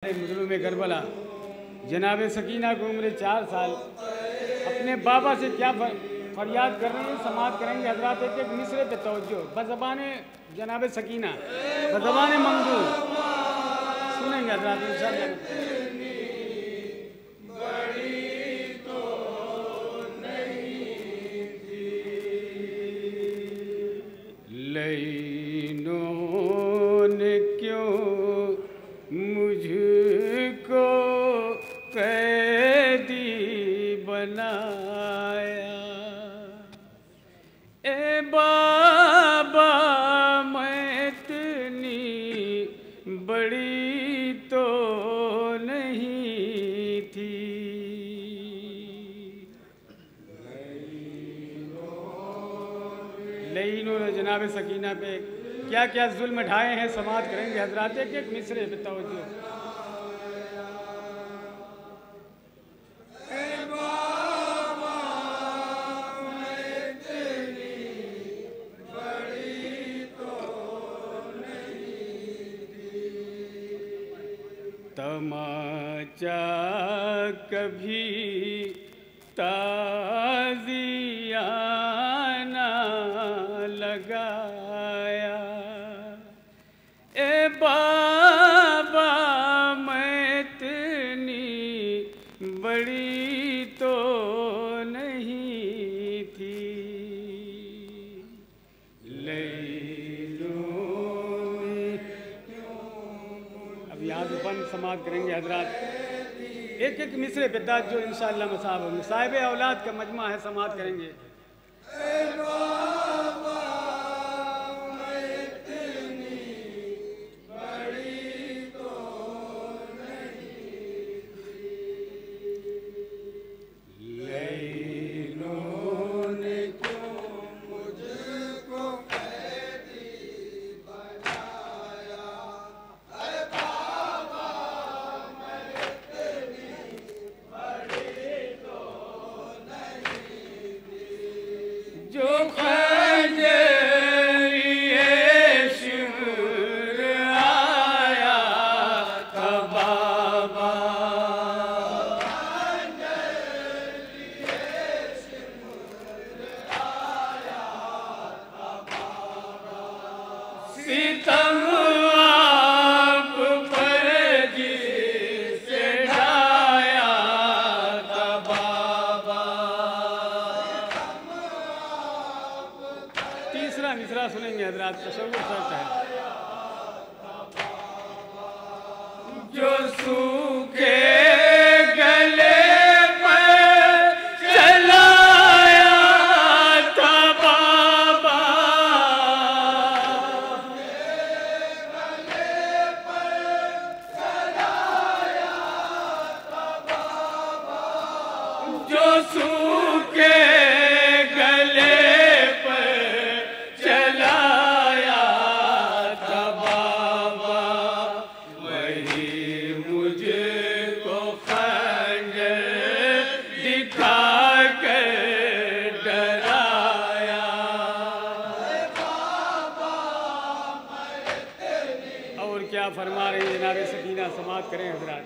मजलूम करबला जनाब सकीना को उम्र 4 साल अपने बाबा से क्या फरियाद कर रहे हैं समाअत करेंगे हजरात। एक मिसरे पे तवज्जो बज़बान जनाब सकीना बज़बान मंजूर सुनेंगे हजरात इंशाअल्लाह। मुझको कैदी बनाया ए बाबा मैं इतनी बड़ी तो नहीं थी। लईनों ने जनाब सकीना पे क्या क्या जुल्म ढाए हैं समाअत करेंगे हजरात। एक मिसरे पे तवज्जो। तमाचा कभी ताज़ियाना लगाया ए बाबा मैं इतनी बड़ी तो नहीं थी। अब यहाँ से बंद समाअत करेंगे हजरात। एक एक मिसरे पे जो इंशाअल्लाह मसाहब साहिब औलाद का मजमा है समाअत करेंगे। तीसरा मिसरा सुनेंगे हजरात। तशव्वुर शर्त है जो सूखे गले पर चलाया था बाबा जो सूखे क्या फरमा रही है जनाब सकीना समाअत करें हजरात।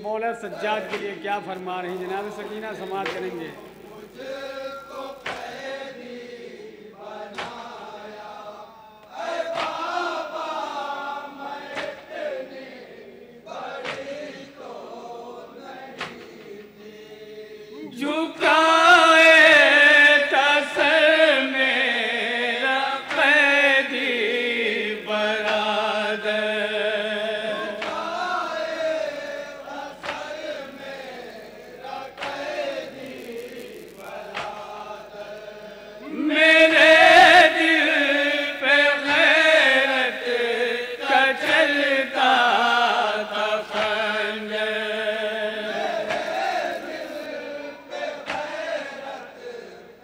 मौला सज्जाद के लिए क्या फरमा रही हैं जनाब सकीना समाअत करेंगे।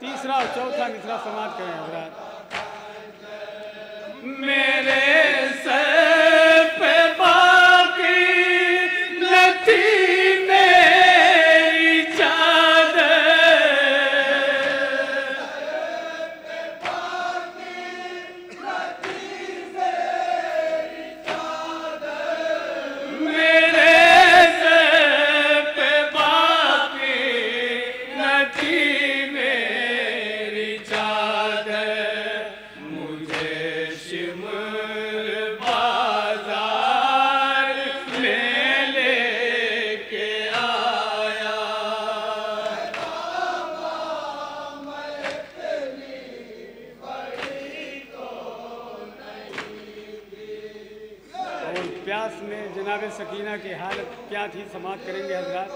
तीसरा और चौथा मिसरा समाप्त करें हज़रात। मेरे सर पे बाकी न थी मेरी चादर, मेरे सर पे बाकी न थी प्यास में जनाब सकीना की हालत क्या थी समाप्त करेंगे हज़रात।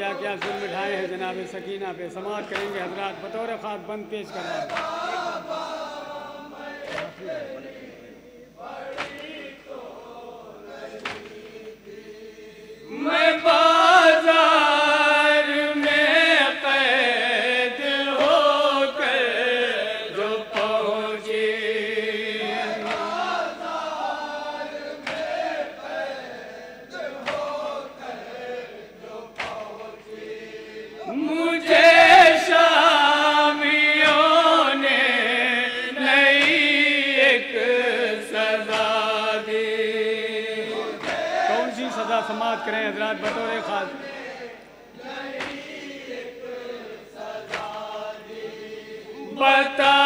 क्या क्या जुल्म ढाए हैं जनाब सकीना पे, समाअत करेंगे हजरात। बतौर खास बंद पेश कर रहा है। मैं बाजार में कैद होकर जो पहुंची, मुझे शामियों ने नई एक सजा दी। कौन सी सजा समाअत करें हजरात बतौर खास। बता